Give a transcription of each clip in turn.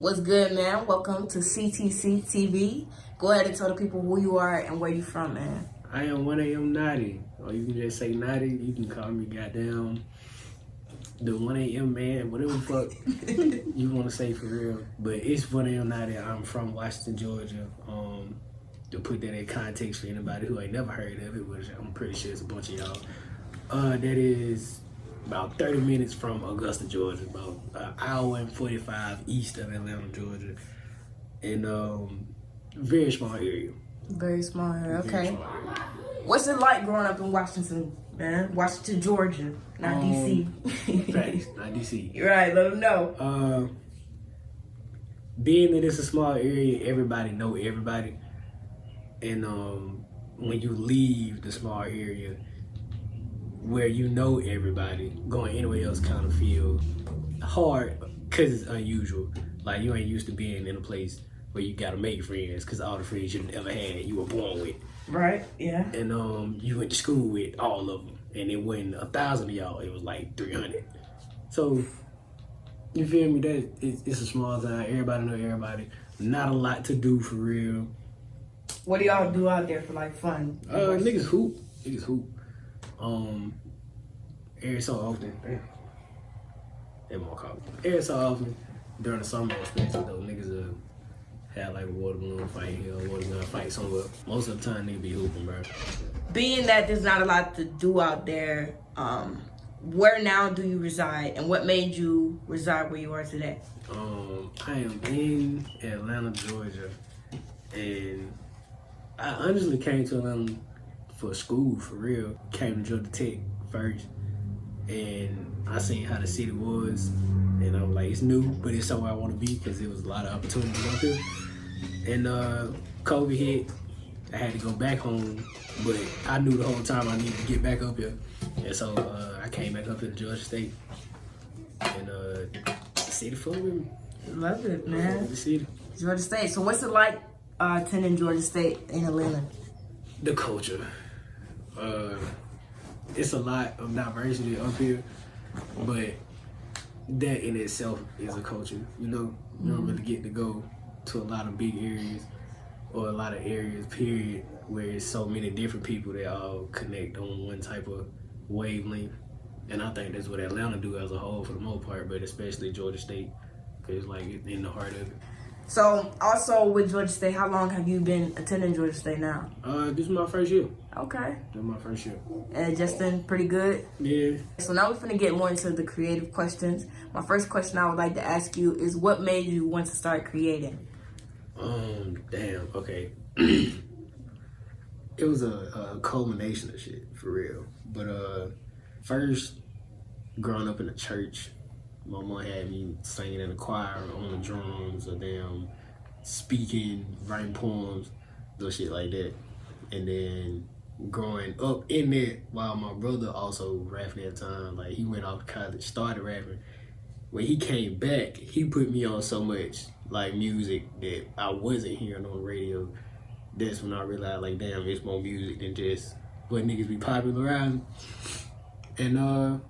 What's good, man? Welcome to CTC TV. Go ahead and tell the people who you are and where you from, man. I am 1AMNVTI, or you can just say Natty. You can call me goddamn the 1AM man, whatever the fuck you want to say for real. But it's 1AMNVTI. I'm from Washington, Georgia. To put that in context for anybody who ain't never heard of it, which I'm pretty sure it's a bunch of y'all. That is about 30 minutes from Augusta, Georgia, about an hour and 45 east of Atlanta, Georgia, and very small area. Very small area, okay. Very small area. What's it like growing up in Washington, man? Washington, Georgia, not DC. Facts, not DC. Right, let them know. Being that it's a small area, everybody know everybody. And when you leave the small area where you know everybody, going anywhere else kind of feel hard because it's unusual. Like you ain't used to being in a place where you gotta make friends because all the friends you've ever had, you were born with. Right, yeah. And you went to school with all of them. And it wasn't 1,000 of y'all, it was like 300. So, you feel me? That it's a small town, everybody know everybody. Not a lot to do for real. What do y'all do out there for like fun? Niggas hoop. Every so often. They won't call me. Every so often, during the summer especially though, niggas have like a water balloon fight here, a water gun fight somewhere. Most of the time niggas be hooping, bro. Being that there's not a lot to do out there, where now do you reside and what made you reside where you are today? I am in Atlanta, Georgia, and I honestly came to Atlanta for school, for real. Came to Georgia Tech first, and I seen how the city was, and I was like, it's new, but it's somewhere I want to be because there was a lot of opportunities out there. And COVID hit, I had to go back home, but I knew the whole time I needed to get back up here. And so I came back up here to Georgia State, and the city full with me. Love it, man. The city. Georgia State. So what's it like attending Georgia State in Atlanta? The culture. It's a lot of diversity up here, but that in itself is a culture. You know, you don't really get to go to a lot of big areas or a lot of areas, period, where it's so many different people that all connect on one type of wavelength. And I think that's what Atlanta do as a whole for the most part, but especially Georgia State, because like it's in the heart of it. So, also with Georgia State, how long have you been attending Georgia State now? This is my first year. Okay. This is my first year. And just been pretty good? Yeah. So now we're finna get more into the creative questions. My first question I would like to ask you is what made you want to start creating? Damn, okay. It was a culmination of shit, for real. But first, growing up in the church, my mom had me singing in the choir, on the drums, or damn speaking, writing poems, little shit like that. And then growing up in that, while my brother also rapping at the time, like he went off to college, started rapping. When he came back, he put me on so much like music that I wasn't hearing on the radio. That's when I realized, like, damn, it's more music than just what niggas be popularizing. And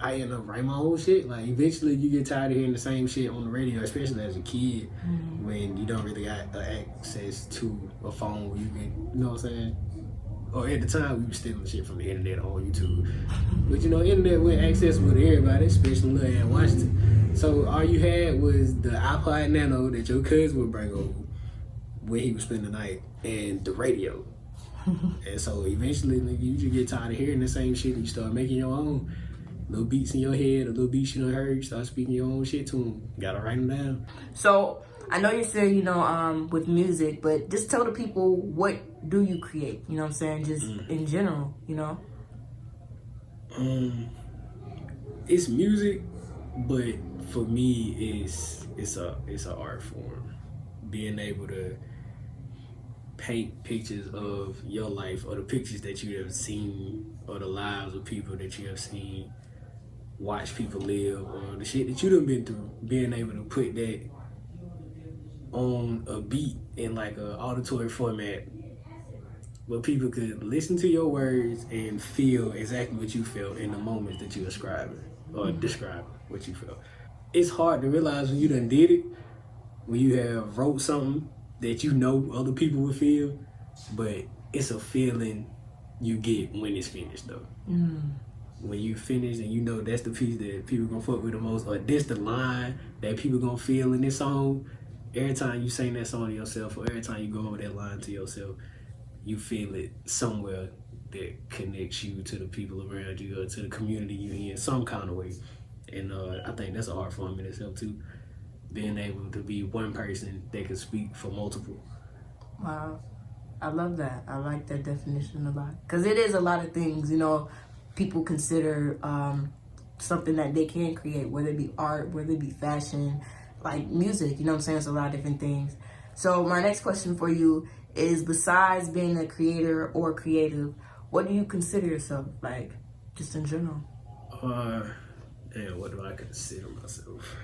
I ended up writing my own shit. Like, eventually you get tired of hearing the same shit on the radio, especially as a kid, when you don't really got access to a phone where you can, you know what I'm saying? Or at the time, we were stealing shit from the internet on YouTube. But you know, internet went accessible to everybody, especially Lil in Washington. So all you had was the iPod Nano that your cousin would bring over when he would spend the night, and the radio. And so eventually, like, you just get tired of hearing the same shit and you start making your own. Little beats in your head, a little beats you done heard, you start speaking your own shit to them. You gotta write them down. So, I know you're still, with music, but just tell the people, what do you create? You know what I'm saying? Just in general, you know? It's music, but for me, it's an art form. Being able to paint pictures of your life, or the pictures that you have seen, or the lives of people that you have seen, watch people live, or the shit that you done been through. Being able to put that on a beat in like a auditory format where people could listen to your words and feel exactly what you felt in the moments that you describing or describe what you felt. It's hard to realize when you done did it, when you have wrote something that you know other people would feel, but it's a feeling you get when it's finished though. When you finish and you know that's the piece that people gonna fuck with the most, or this the line that people gonna feel in this song. Every time you sing that song to yourself, or every time you go over that line to yourself, you feel it somewhere that connects you to the people around you or to the community you in some kind of way. And I think that's an art form in itself too. Being able to be one person that can speak for multiple. Wow. I love that. I like that definition a lot. Because it is a lot of things, you know, people consider something that they can create, whether it be art, whether it be fashion, like music, you know what I'm saying? It's a lot of different things. So my next question for you is, besides being a creator or creative, what do you consider yourself, like, just in general? Damn, what do I consider myself?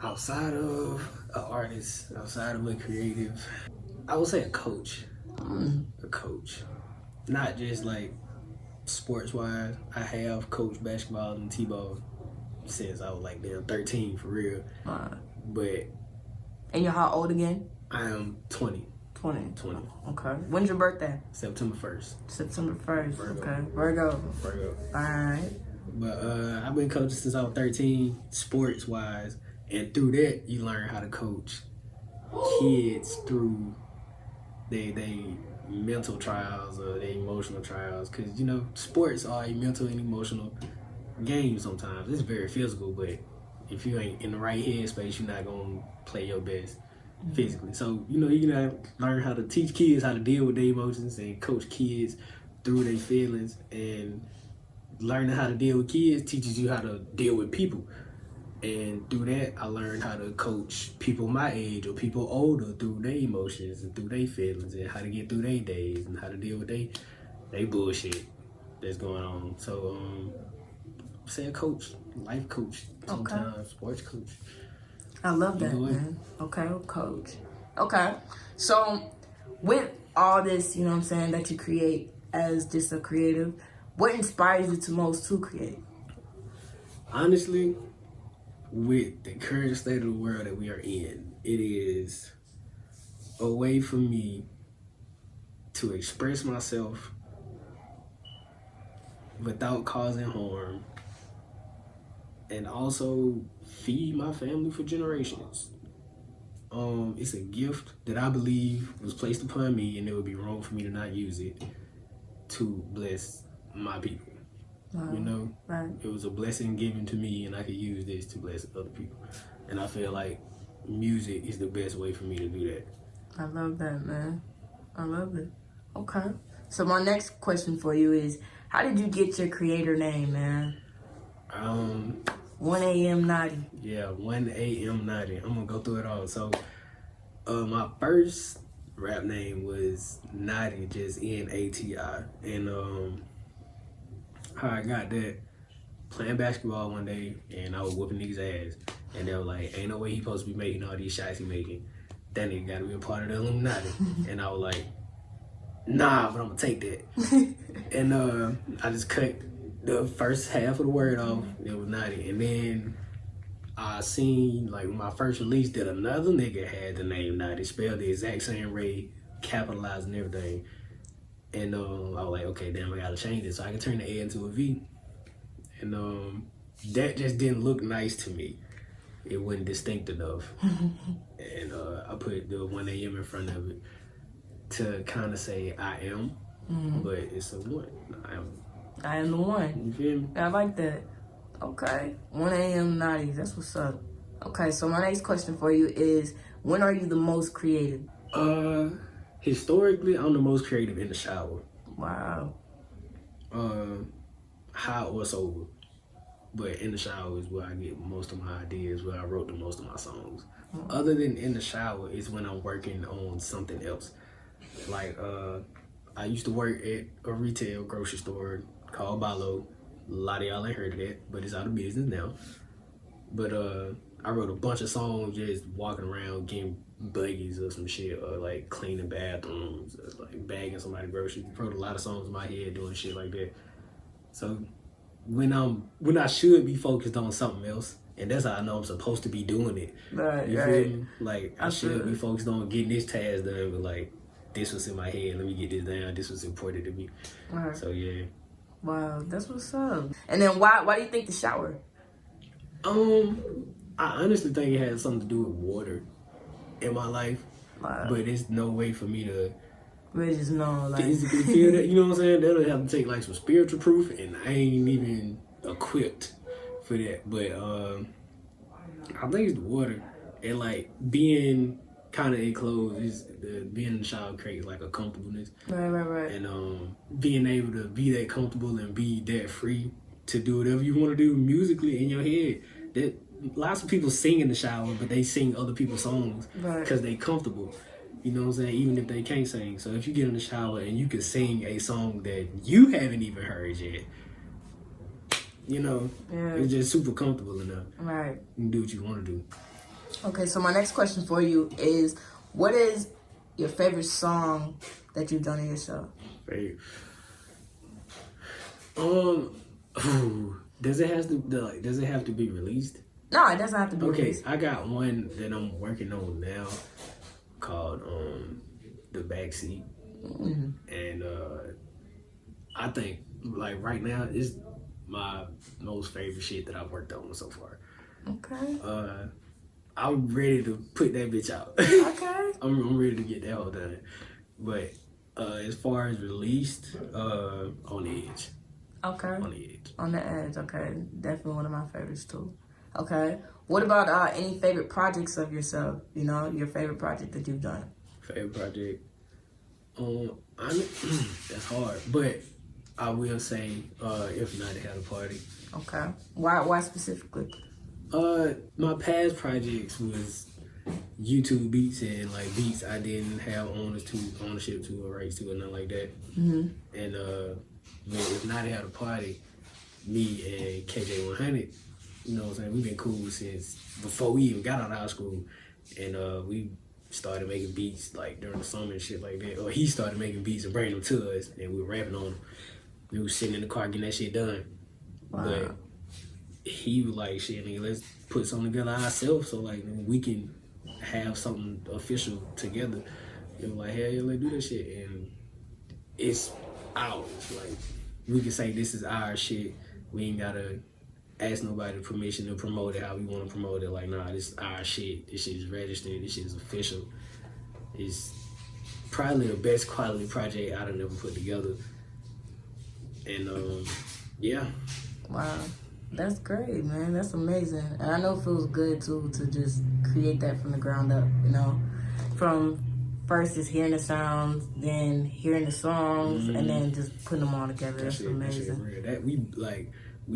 Outside of an artist, outside of a creative, I would say a coach. A coach. Not just like sports-wise. I have coached basketball and t-ball since I was like 13 for real. But. And you're how old again? I am 20. 20. 20. Okay. When's your birthday? September 1st. September 1st. Virgo. Okay. Virgo. All right. But I've been coaching since I was 13, sports-wise. And through that, you learn how to coach kids through their mental trials or their emotional trials. Because, you know, sports are a mental and emotional game sometimes. It's very physical, but if you ain't in the right headspace, you're not going to play your best physically. So, you know, you gotta learn how to teach kids how to deal with their emotions and coach kids through their feelings. And learning how to deal with kids teaches you how to deal with people. And through that, I learned how to coach people my age or people older through their emotions and through their feelings and how to get through their days and how to deal with they bullshit that's going on. So, say a coach, life coach, sometimes sports coach. I love that, man. Okay, coach. Okay, so with all this, you know what I'm saying, that you create as just a creative, what inspires you to most to create? Honestly, with the current state of the world that we are in, it is a way for me to express myself without causing harm and also feed my family for generations. It's a gift that I believe was placed upon me, and it would be wrong for me to not use it to bless my people. Wow. You know, right. It was a blessing given to me, and I could use this to bless other people. And I feel like music is the best way for me to do that. I love that, man. I love it. Okay. So my next question for you is, how did you get your creator name, man? 1AMNVTI. Yeah, 1AMNVTI. I'm gonna go through it all. So, my first rap name was Nati, just N-A-T-I, and how I got that, playing basketball one day, and I was whooping niggas' ass, and they were like, ain't no way he supposed to be making all these shots he making. That nigga gotta be a part of the Illuminati. And I was like, nah, but I'm gonna take that. And I just cut the first half of the word off. It was Nati. And then I seen, like, when my first release, that another nigga had the name Nati, spelled the exact same way, capitalized and everything. And I was like, okay, damn, I gotta change it so I can turn the A into a V. And that just didn't look nice to me. It wasn't distinct enough. And I put the 1AM in front of it to kind of say I am, but it's a one. I am the one. You feel me? I like that. Okay. 1AMNVTI. That's what's up. Okay, so my next question for you is, when are you the most creative? Historically, I'm the most creative in the shower. Wow. Hot or sober. But in the shower is where I get most of my ideas, where I wrote the most of my songs. Other than in the shower is when I'm working on something else. Like, I used to work at a retail grocery store called Balo. A lot of y'all ain't heard of that, but it's out of business now. But I wrote a bunch of songs just walking around getting buggies or some shit, or like cleaning bathrooms, or like bagging somebody's groceries. Wrote a lot of songs in my head doing shit like that. So when I should be focused on something else, And that's how I know I'm supposed to be doing it. Right, You right. feel me? Like, I should be focused on getting this task done, but like, this was in my head. Let me get this down. This was important to me. Right. So yeah. Wow, that's what's up. And then why do you think the shower? I honestly think it has something to do with water in my life. Wow. But it's no way for me to Really just know, like, physically feel that. You know what I'm saying? That'll have to take like some spiritual proof, and I ain't even equipped for that. But I think it's the water, and like being kind of enclosed is being in the shower creates like a comfortableness. Right. And being able to be that comfortable and be that free to do whatever you want to do musically in your head. That lots of people sing in the shower, but they sing other people's songs because they comfortable. You know what I'm saying? Even if they can't sing. So if you get in the shower and you can sing a song that you haven't even heard yet, you know, it's just super comfortable enough. Right. You can do what you want to do. Okay, so my next question for you is, what is your favorite song that you've done it yourself? Favorite. Does it have to be released? No, it doesn't have to be released. I got one that I'm working on now called The Backseat. Mm-hmm. And I think like right now it's my most favorite shit that I've worked on so far. Okay. I'm ready to put that bitch out. Okay. I'm ready to get that all done. But as far as released, On the Edge. Okay. On the Edge. On the Edge, okay. Definitely one of my favorites too. Okay. What about any favorite projects of yourself? You know, your favorite project that you've done? Favorite project? That's hard. But I will say, If Not, They Had a Party. Okay. Why specifically? My past projects was YouTube beats and like beats I didn't have ownership to or rights to or nothing like that. Mm-hmm. And If Not, They Had a Party, me and KJ100, you know what I'm saying, we've been cool since before we even got out of high school. And we started making beats like during the summer and shit like that. Or he started making beats and bringing them to us, and we were rapping on them. We was sitting in the car getting that shit done. Wow. But he was like, shit, nigga, let's put something together ourselves so like we can have something official together. It was like, hell yeah, let's do that shit. And it's ours. Like, we can say this is our shit. We ain't gotta ask nobody permission to promote it how we want to promote it. Like, nah, this is our shit. This shit is registered. This shit is official. It's probably the best quality project I'd have never put together. And yeah. Wow. That's great, man. That's amazing. And I know it feels good too to just create that from the ground up, you know? From first just hearing the sounds, then hearing the songs, and then just putting them all together. That's amazing. That we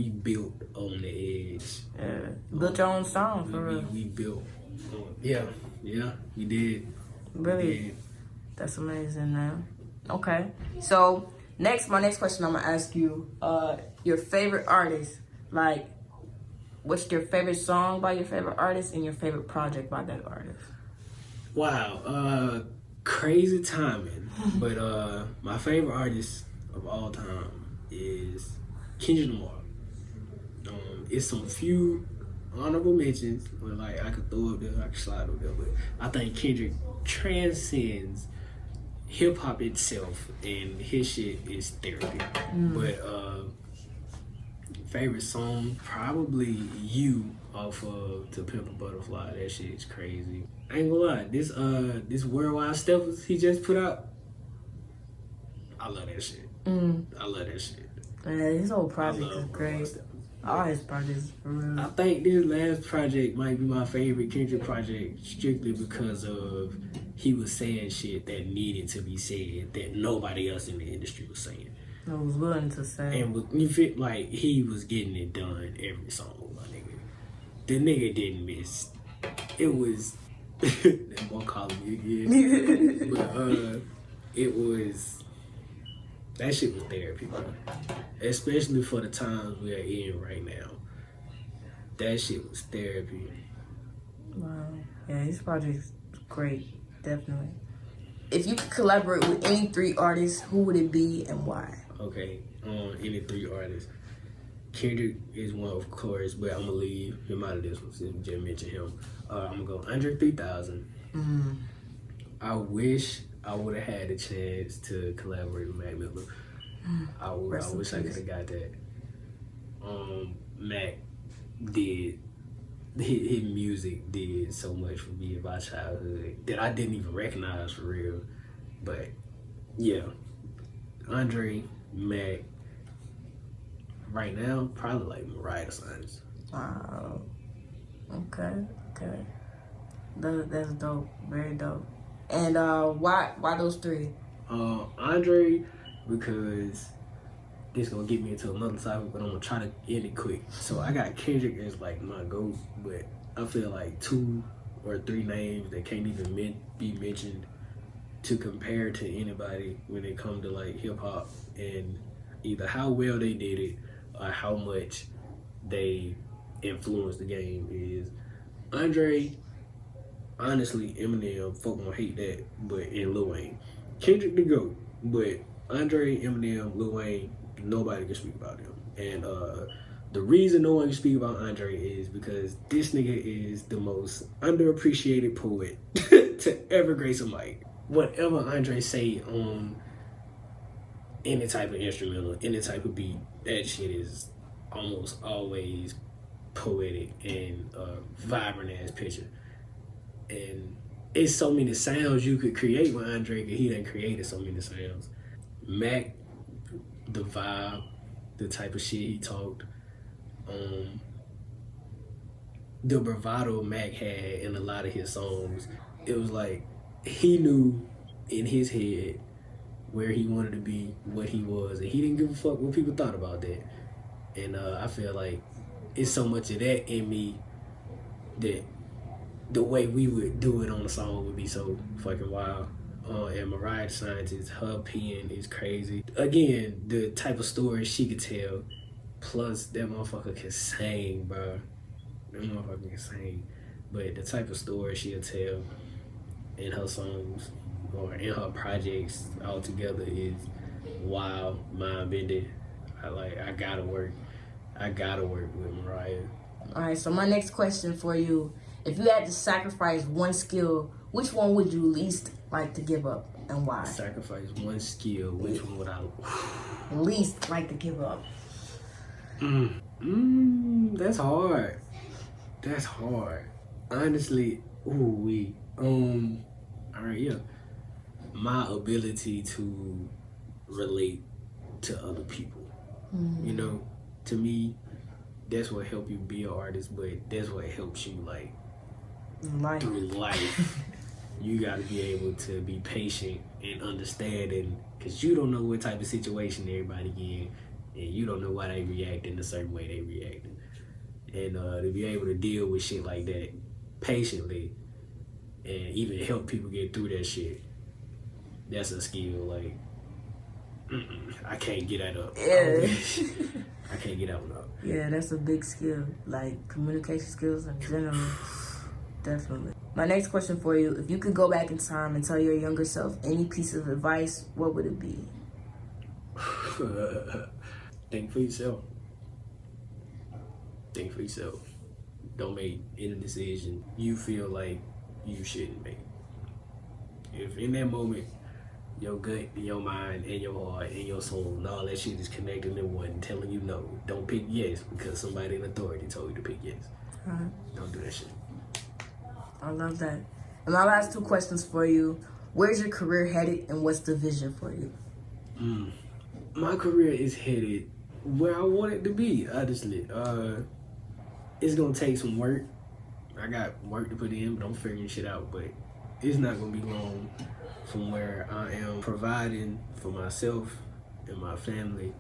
built on the edge. Yeah. Built your own sound for real. We built. Yeah, we did. Really? We did. That's amazing, man. Okay. So my next question I'm gonna ask you, your favorite artist. Like, what's your favorite song by your favorite artist and your favorite project by that artist? Wow, crazy timing. But my favorite artist of all time is Kendrick Lamar. It's some few honorable mentions where like I could throw up there, I could slide up there, but I think Kendrick transcends hip hop itself, and his shit is therapy. But favorite song, probably You off of To Pimp a Butterfly. That shit is crazy. I ain't gonna lie, this Worldwide Steppers he just put out, I love that shit. I love that shit. Yeah, his whole project is great. All his projects, for real. I think this last project might be my favorite Kendrick project strictly because of he was saying shit that needed to be said that nobody else in the industry was saying. I was willing to say. And you feel like he was getting it done every song, my nigga. The nigga didn't miss. It was that boy calling me again. But it was, that shit was therapy, bro. Especially for the times we are in right now. That shit was therapy. Wow. Yeah, his project's great, definitely. If you could collaborate with any 3 artists, who would it be and why? Okay, any 3 artists. Kendrick is one, of course, but I'm gonna leave him out of this one since we just mentioned him. I'm gonna go Andre 3000. I wish I would have had the chance to collaborate with Mac Miller. I wish I could have got that. Mac did, his music did so much for me in my childhood that I didn't even recognize for real. But yeah, Andre, Mac, right now, probably like Mariah Science. Wow. Okay. That's dope. Very dope. And why those three? Andre, because this gonna get me into another topic, but I'm gonna try to end it quick. So I got Kendrick as like my GOAT, but I feel like 2 or 3 names that can't even be mentioned to compare to anybody when it comes to like hip hop and either how well they did it or how much they influenced the game is Andre. Honestly, Eminem, folk gonna hate that, but in Lil Wayne. Kendrick the GOAT, but Andre, Eminem, Lil Wayne, nobody can speak about them. And the reason no one can speak about Andre is because this nigga is the most underappreciated poet to ever grace a mic. Whatever Andre say on any type of instrumental, any type of beat, that shit is almost always poetic and vibrant ass picture. And it's so many sounds you could create with Andre, because he done created so many sounds. Mac, the vibe, the type of shit he talked, the bravado Mac had in a lot of his songs. It was like he knew in his head where he wanted to be, what he was, and he didn't give a fuck what people thought about that. And I feel like it's so much of that in me that the way we would do it on the song would be so fucking wild. And Mariah Scientist, her pen is crazy. Again, the type of stories she could tell, plus that motherfucker can sing, bro. That motherfucker can sing. But the type of story she'll tell in her songs or in her projects altogether is wild, mind-bending. I gotta work with Mariah. All right, so my next question for you: if you had to sacrifice one skill, which one would you least like to give up, and why? Sacrifice one skill, which one would I least like to give up? That's hard. That's hard. Honestly, alright, yeah. My ability to relate to other people. You know, to me, that's what helps you be an artist, but that's what helps you through life. You gotta be able to be patient and understanding, because you don't know what type of situation everybody in, and you don't know why they react in a certain way they react. And to be able to deal with shit like that patiently and even help people get through that shit, that's a skill. I can't get that up. Yeah. I can't get that one up. Yeah, that's a big skill. Communication skills in general. Definitely. My next question for you: if you could go back in time and tell your younger self any piece of advice, what would it be? Think for yourself. Think for yourself. Don't make any decision you feel like you shouldn't make. If in that moment, your gut and your mind and your heart and your soul and all that shit is connected in one, telling you no, don't pick yes because somebody in authority told you to pick yes. Don't do that shit. I love that. And my last 2 questions for you: where's your career headed, and what's the vision for you? My career is headed where I want it to be, honestly. It's gonna take some work. I got work to put in, but I'm figuring shit out. But it's not gonna be long from where I am providing for myself and my family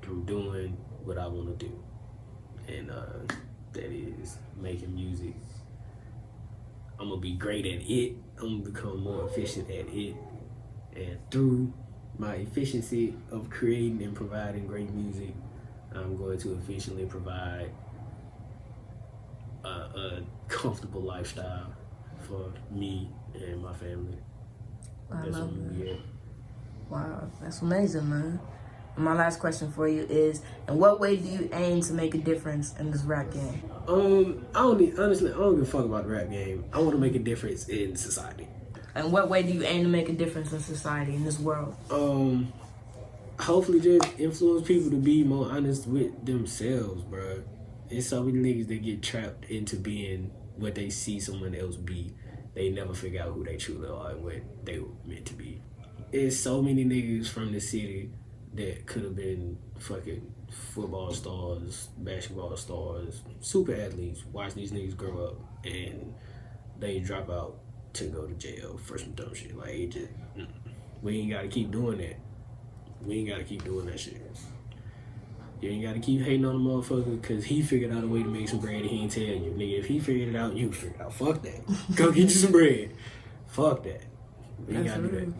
through doing what I want to do. And that is making music. I'm gonna be great at it. I'm gonna become more efficient at it. And through my efficiency of creating and providing great music, I'm going to efficiently provide a comfortable lifestyle for me and my family. I love that. Wow, that's amazing, man. My last question for you is, in what way do you aim to make a difference in this rap game? Honestly, I don't give a fuck about the rap game. I want to make a difference in society. In what way do you aim to make a difference in society, in this world? Hopefully just influence people to be more honest with themselves, bro. There's so many niggas that get trapped into being what they see someone else be. They never figure out who they truly are and what they were meant to be. There's so many niggas from the city that could have been fucking football stars, basketball stars, super athletes. Watch these niggas grow up and they drop out to go to jail for some dumb shit. Like, it just, we ain't gotta keep doing that. We ain't gotta keep doing that shit. You ain't gotta keep hating on the motherfucker because he figured out a way to make some bread and he ain't tell you. Nigga, if he figured it out, you figured it out. Fuck that. Go get you some bread. Fuck that. We ain't gotta do that.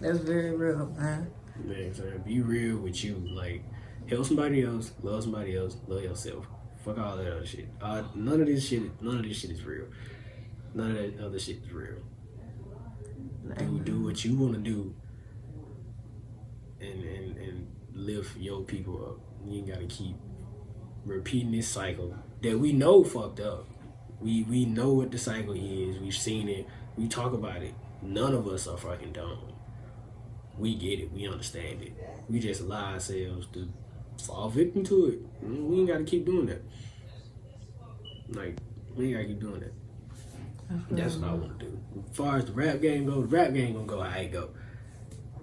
That's very real, man. Man, so be real with you. Like, help somebody else, love yourself. Fuck all that other shit. None of this shit is real. None of that other shit is real. Do what you want to do and lift your people up. You ain't gotta keep repeating this cycle that we know fucked up. We know what the cycle is. We've seen it. We talk about it. None of us are fucking dumb. We get it. We understand it. We just allow ourselves to fall victim to it. We ain't gotta keep doing that. Like, we ain't gotta keep doing that. That's what I want to do. As far as the rap game goes, the rap game gonna go how it go.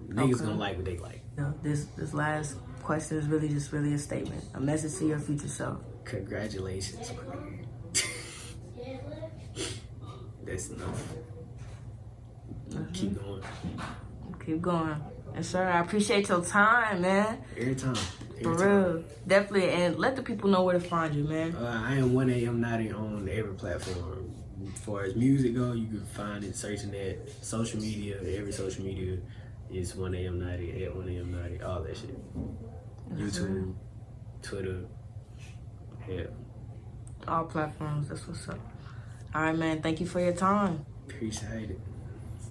Niggas gonna like what they like. No, this last question is really just a statement. A message to your future self. Congratulations, my nigga. That's enough. Keep going. Keep going. And sir, I appreciate your time, man. Every time. For real. Definitely. And let the people know where to find you, man. I am 1AMNVTI on every platform. As far as music go, you can find it searching that. Social media, every social media is 1AMNVTI, at 1AMNVTI, all that shit. YouTube, Twitter, hell. All platforms, that's what's up. All right, man. Thank you for your time. Appreciate it.